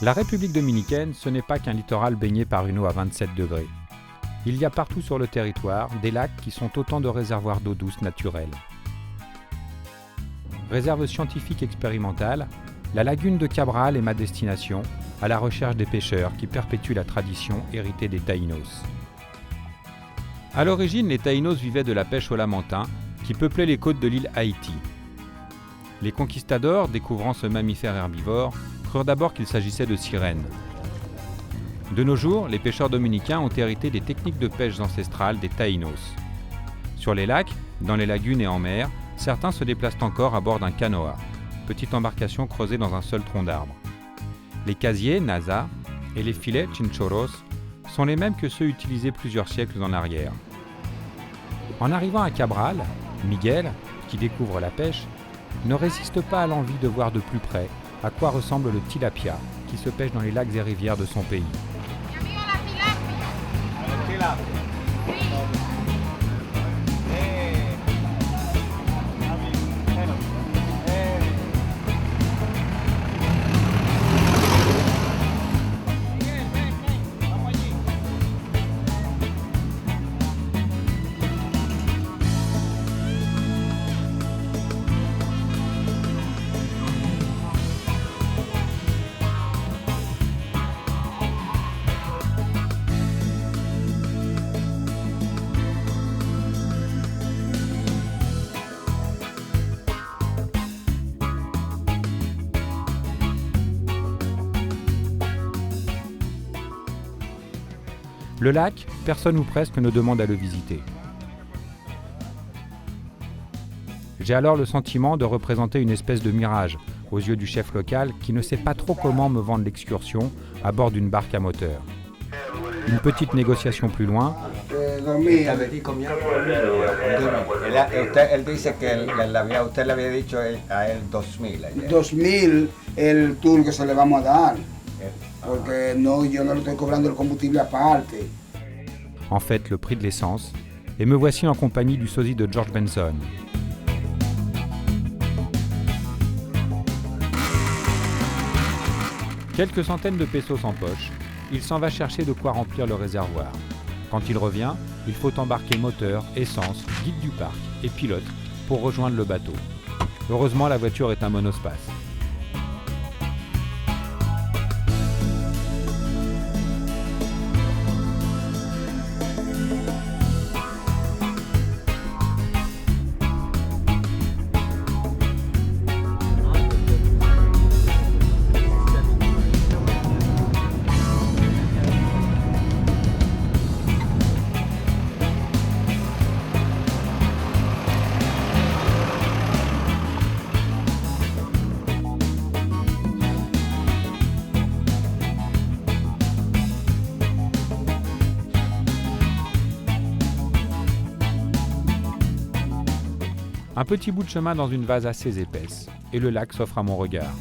La République dominicaine, ce n'est pas qu'un littoral baigné par une eau à 27 degrés. Il y a partout sur le territoire des lacs qui sont autant de réservoirs d'eau douce naturelle. Réserve scientifique expérimentale, la lagune de Cabral est ma destination, à la recherche des pêcheurs qui perpétuent la tradition héritée des Taïnos. À l'origine, les Taïnos vivaient de la pêche au lamantin, qui peuplait les côtes de l'île Haïti. Les conquistadors, découvrant ce mammifère herbivore, crurent d'abord qu'il s'agissait de sirènes. De nos jours, les pêcheurs dominicains ont hérité des techniques de pêche ancestrales des Taïnos. Sur les lacs, dans les lagunes et en mer, certains se déplacent encore à bord d'un canoa, petite embarcation creusée dans un seul tronc d'arbre. Les casiers, nasa, et les filets, chinchorros, sont les mêmes que ceux utilisés plusieurs siècles en arrière. En arrivant à Cabral, Miguel, qui découvre la pêche, ne résiste pas à l'envie de voir de plus près à quoi ressemble le tilapia qui se pêche dans les lacs et rivières de son pays. Le lac, personne ou presque ne demande à le visiter. J'ai alors le sentiment de représenter une espèce de mirage aux yeux du chef local qui ne sait pas trop comment me vendre l'excursion à bord d'une barque à moteur. Une petite négociation plus loin. ¿T'avait dit combien? 2000. Él dice que usted le había dicho a él 2000. 2000 el tour que se le vamos a dar. Porque no, yo no le estoy cobrando el combustible aparte. En fait, le prix de l'essence. Et me voici en compagnie du sosie de George Benson. Quelques centaines de pesos en poche, il s'en va chercher de quoi remplir le réservoir. Quand il revient, il faut embarquer moteur, essence, guide du parc et pilote pour rejoindre le bateau. Heureusement, la voiture est un monospace. Un petit bout de chemin dans une vase assez épaisse, et le lac s'offre à mon regard.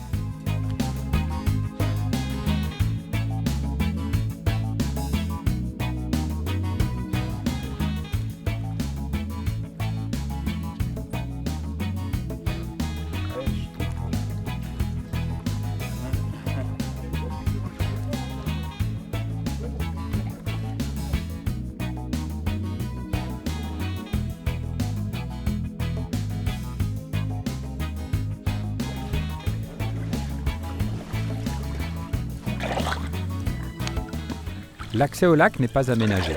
L'accès au lac n'est pas aménagé.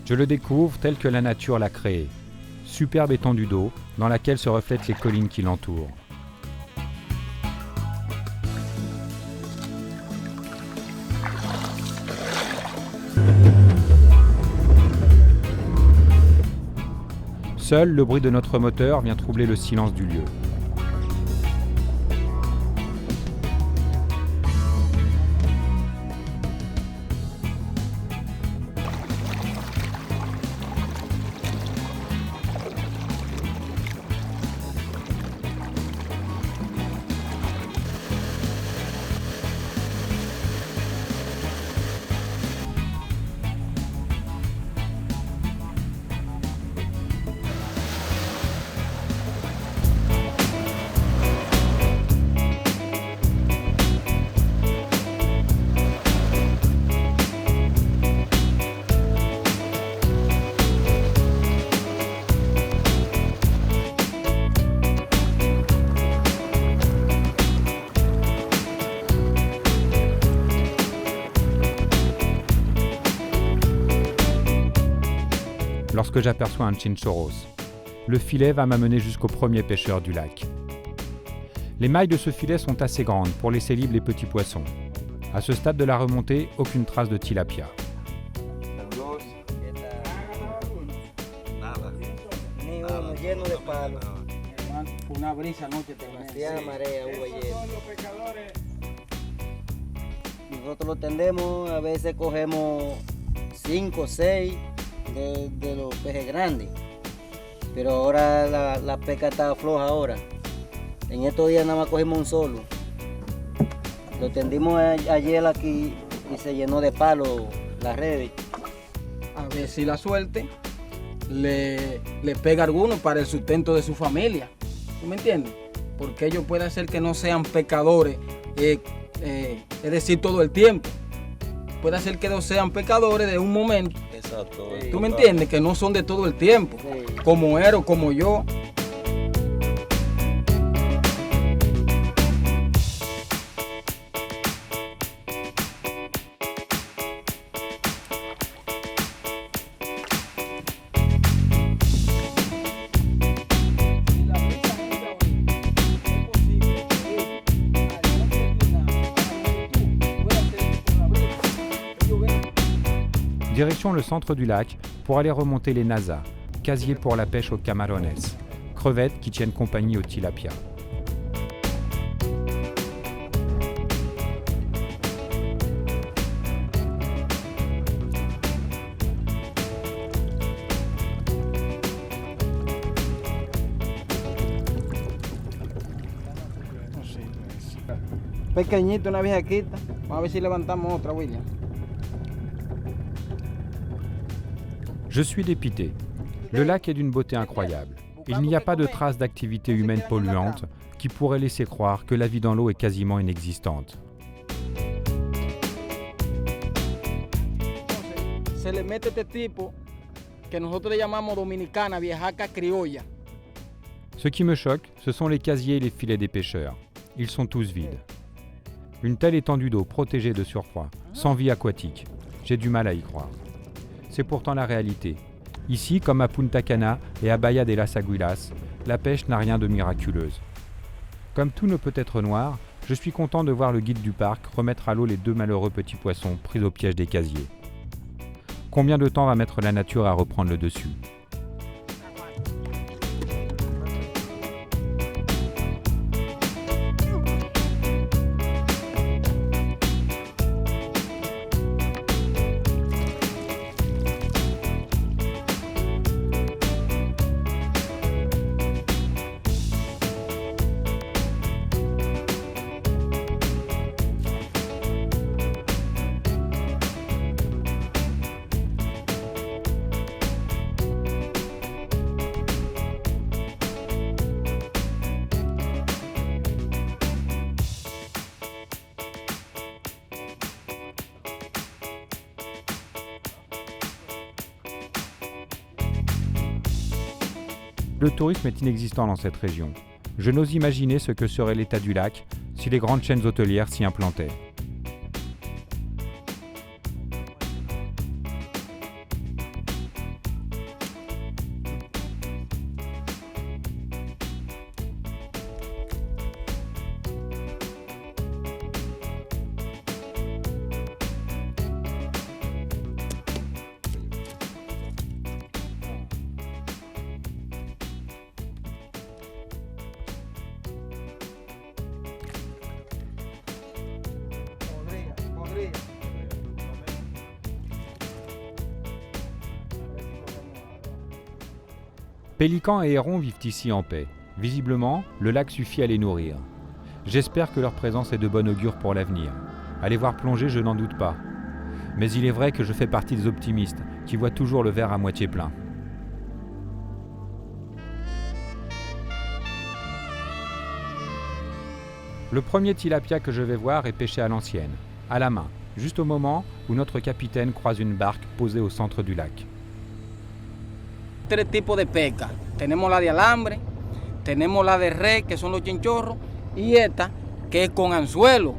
Je le découvre tel que la nature l'a créé. Superbe étendue d'eau dans laquelle se reflètent les collines qui l'entourent. Seul le bruit de notre moteur vient troubler le silence du lieu. lorsque j'aperçois un chinchorros. Le filet va m'amener jusqu'au premier pêcheur du lac. Les mailles de ce filet sont assez grandes pour laisser libre les petits poissons. À ce stade de la remontée, aucune trace de tilapia. Lleno de palos. Una brisa anoche demasiada marea hubo ayer. Nosotros lo tendemos, a veces cogemos 5 o 6 de los peces grandes, pero ahora la pesca está floja ahora. En estos días nada más cogimos un solo. Lo tendimos ayer aquí y se llenó de palos las redes. A ver si la suerte le pega a alguno para el sustento de su familia. ¿Tú me entiendes? Porque ellos pueden ser que no sean pescadores, es decir, todo el tiempo. Puede ser que no sean pecadores de un momento. Exacto. ¿Tú me entiendes? Que no son de todo el tiempo. Sí. Como él o como yo. Direction le centre du lac pour aller remonter les nasas, casiers pour la pêche aux camarones, crevettes qui tiennent compagnie aux tilapia. Pequeñito, una viejita. Vamos a ver si levantamos otra, William. Je suis dépité. Le lac est d'une beauté incroyable. Il n'y a pas de traces d'activité humaine polluante qui pourrait laisser croire que la vie dans l'eau est quasiment inexistante. Se le mete este tipo que nosotros le llamamos dominicana, viejaca criolla. Ce qui me choque, ce sont les casiers et les filets des pêcheurs. Ils sont tous vides. Une telle étendue d'eau protégée de surcroît, sans vie aquatique. J'ai du mal à y croire. C'est pourtant la réalité. Ici, comme à Punta Cana et à Bahia de las Aguilas, la pêche n'a rien de miraculeuse. Comme tout ne peut être noir, je suis content de voir le guide du parc remettre à l'eau les 2 malheureux petits poissons pris au piège des casiers. Combien de temps va mettre la nature à reprendre le dessus ? Le tourisme est inexistant dans cette région. Je n'ose imaginer ce que serait l'état du lac si les grandes chaînes hôtelières s'y implantaient. Pélicans et hérons vivent ici en paix. Visiblement, le lac suffit à les nourrir. J'espère que leur présence est de bon augure pour l'avenir. À les voir plonger, je n'en doute pas. Mais il est vrai que je fais partie des optimistes, qui voient toujours le verre à moitié plein. Le premier tilapia que je vais voir est pêché à l'ancienne, à la main, juste au moment où notre capitaine croise une barque posée au centre du lac. 3 tipos de pesca. Tenemos la de alambre, tenemos la de red, que son los chinchorros, y esta, que es con anzuelo.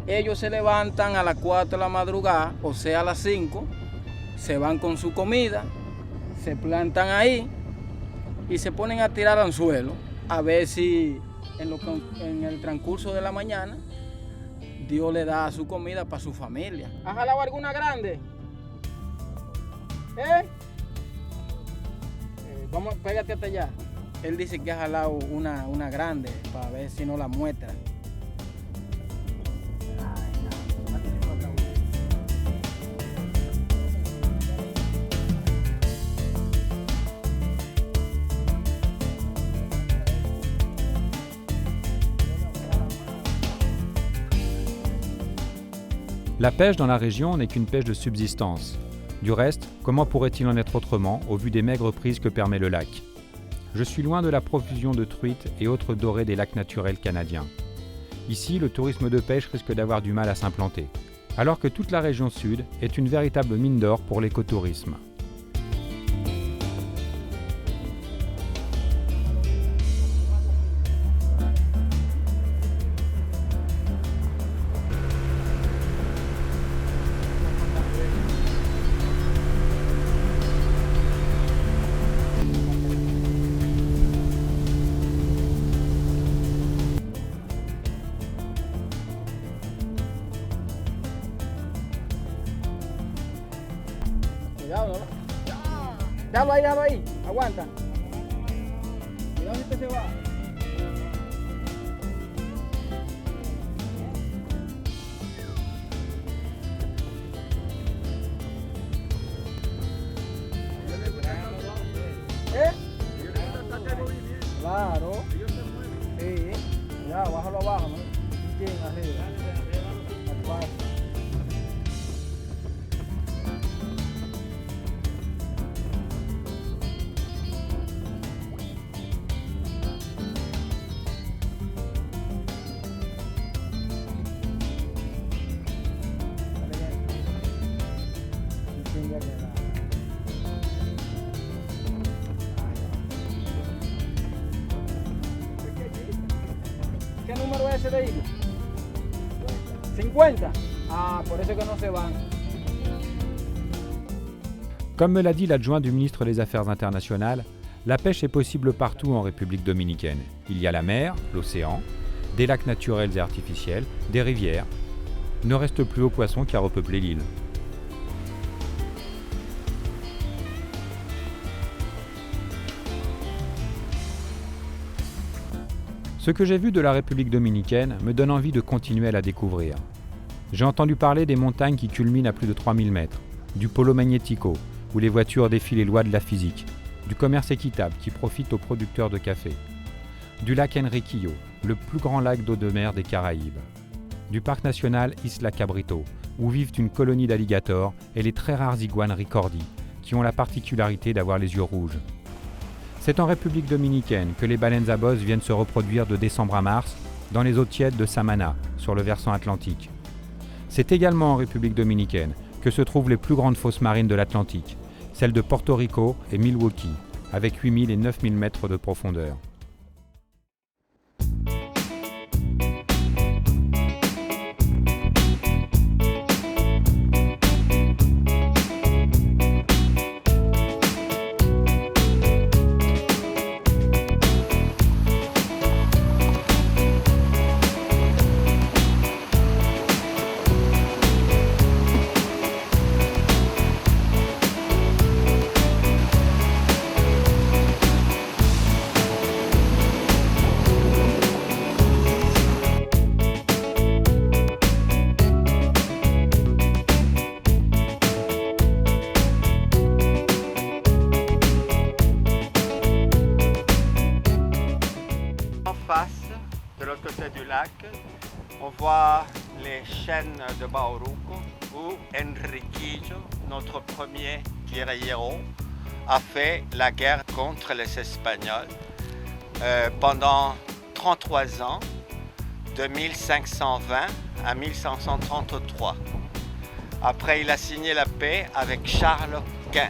Ellos se levantan a las 4 de la madrugada, o sea a las 5, se van con su comida, se plantan ahí y se ponen a tirar anzuelo a ver si en el transcurso de la mañana Dios le da su comida para su familia. ¿Has jalado alguna grande? Vamos, pégate hasta allá. Él dice que ha jalado una grande para ver si no la muestra. La pêche dans la région n'est qu'une pêche de subsistance. Du reste, comment pourrait-il en être autrement au vu des maigres prises que permet le lac ? Je suis loin de la profusion de truites et autres dorés des lacs naturels canadiens. Ici, le tourisme de pêche risque d'avoir du mal à s'implanter, alors que toute la région sud est une véritable mine d'or pour l'écotourisme. Cuidado, ¿no? Déjalo ahí, aguanta. Cuidado si este se va. Claro. Sí. Ya, bájalo abajo, ¿no? Bien, arriba. Abajo. ¿Qué número es ese de hilo? 50. Ah, por eso que no se van. Comme me l'a dit l'adjoint du ministre des Affaires internationales, la pêche est possible partout en République dominicaine. Il y a la mer, l'océan, des lacs naturels et artificiels, des rivières. Il ne reste plus aux poissons qu'à repeupler l'île. Ce que j'ai vu de la République dominicaine me donne envie de continuer à la découvrir. J'ai entendu parler des montagnes qui culminent à plus de 3000 mètres, du Polo Magnético, où les voitures défient les lois de la physique, du commerce équitable qui profite aux producteurs de café, du lac Enriquillo, le plus grand lac d'eau de mer des Caraïbes, du parc national Isla Cabrito, où vivent une colonie d'alligators et les très rares iguanes ricordi, qui ont la particularité d'avoir les yeux rouges. C'est en République dominicaine que les baleines à bosse viennent se reproduire de décembre à mars dans les eaux tièdes de Samana, sur le versant atlantique. C'est également en République dominicaine que se trouvent les plus grandes fosses marines de l'Atlantique, celles de Porto Rico et Milwaukee, avec 8000 et 9000 mètres de profondeur. De l'autre côté du lac, on voit les chaînes de Bauruco où Enriquillo, notre premier guerriero, a fait la guerre contre les Espagnols pendant 33 ans, de 1520 à 1533. Après, il a signé la paix avec Charles Quint.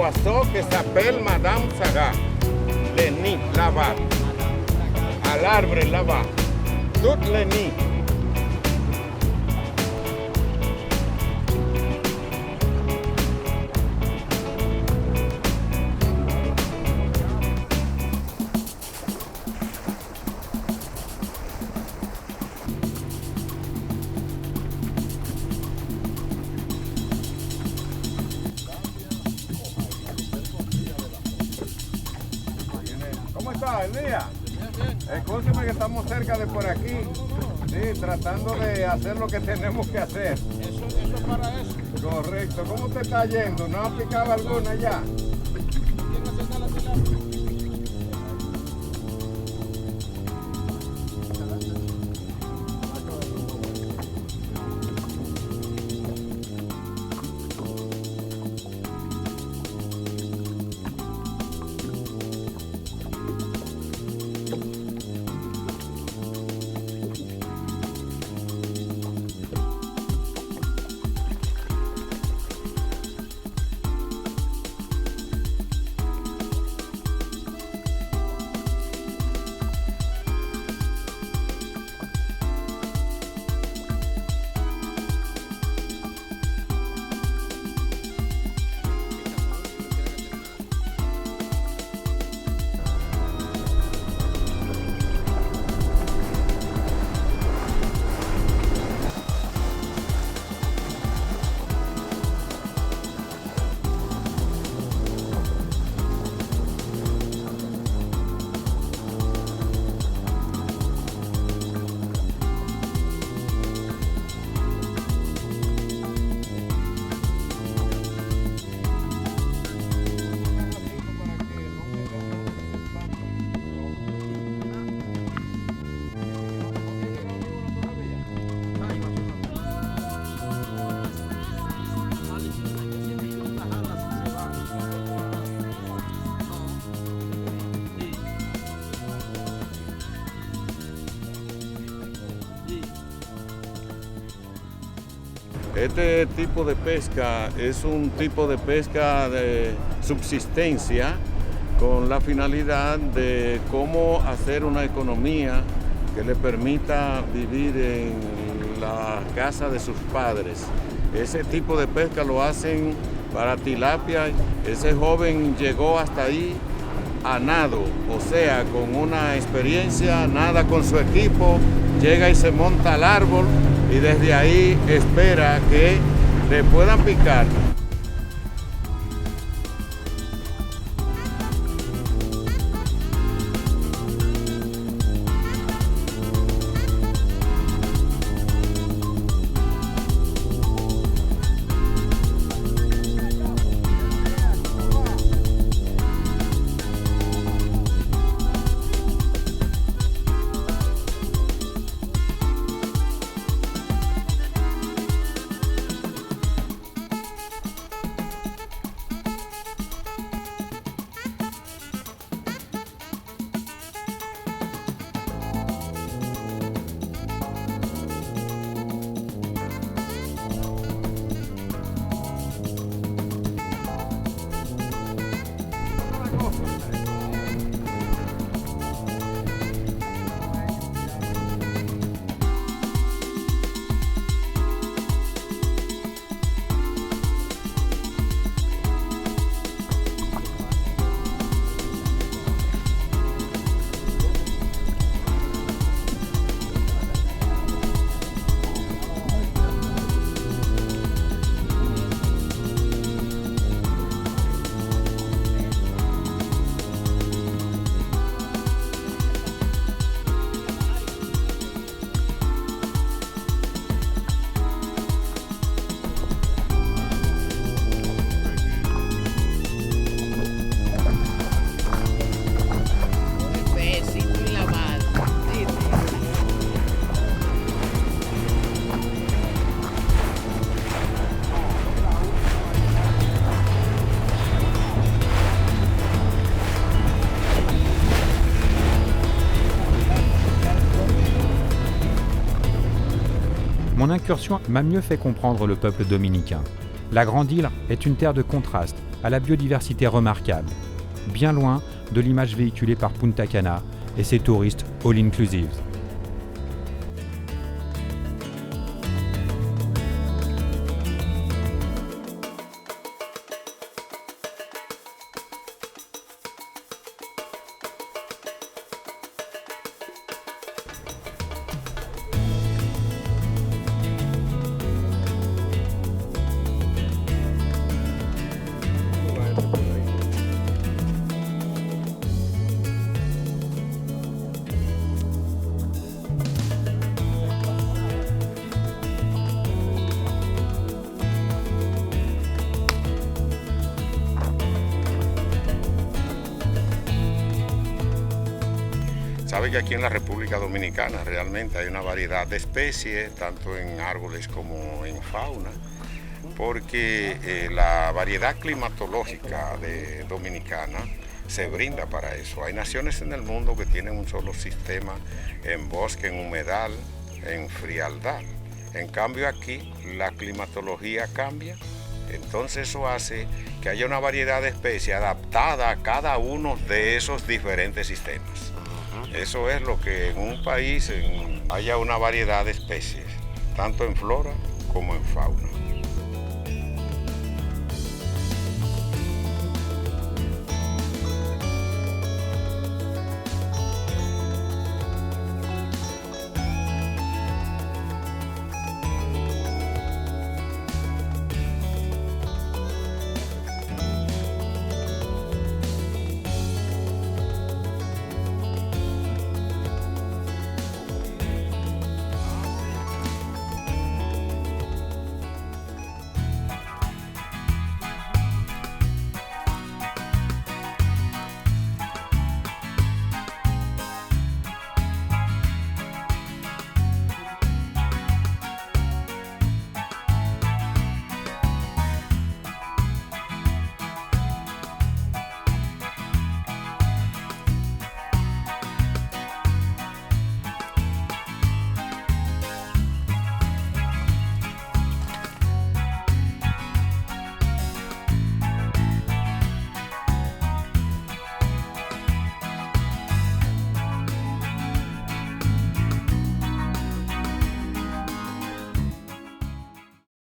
poisson que s'appelle Madame Saga. Les nids là-bas. À l'arbre là-bas. Toutes les nids. ¿Cómo está el día? Escúcheme que estamos cerca de por aquí, sí, tratando de hacer lo que tenemos que hacer. Eso para eso. Correcto. ¿Cómo te está yendo? ¿No ha picado alguna ya? ¿Quién acerca la tilapia? Este tipo de pesca es un tipo de pesca de subsistencia con la finalidad de cómo hacer una economía que le permita vivir en la casa de sus padres. Ese tipo de pesca lo hacen para tilapia. Ese joven llegó hasta ahí a nado, o sea, con una experiencia, nada con su equipo, llega y se monta al árbol y desde ahí espera que le puedan picar. Mon incursion m'a mieux fait comprendre le peuple dominicain. La Grande Île est une terre de contraste, à la biodiversité remarquable, bien loin de l'image véhiculée par Punta Cana et ses touristes all-inclusive. Sabe que aquí en la República Dominicana realmente hay una variedad de especies, tanto en árboles como en fauna, porque la variedad climatológica dominicana se brinda para eso. Hay naciones en el mundo que tienen un solo sistema en bosque, en humedal, en frialdad. En cambio aquí la climatología cambia, entonces eso hace que haya una variedad de especies adaptada a cada uno de esos diferentes sistemas. Eso es lo que en un país haya una variedad de especies, tanto en flora como en fauna.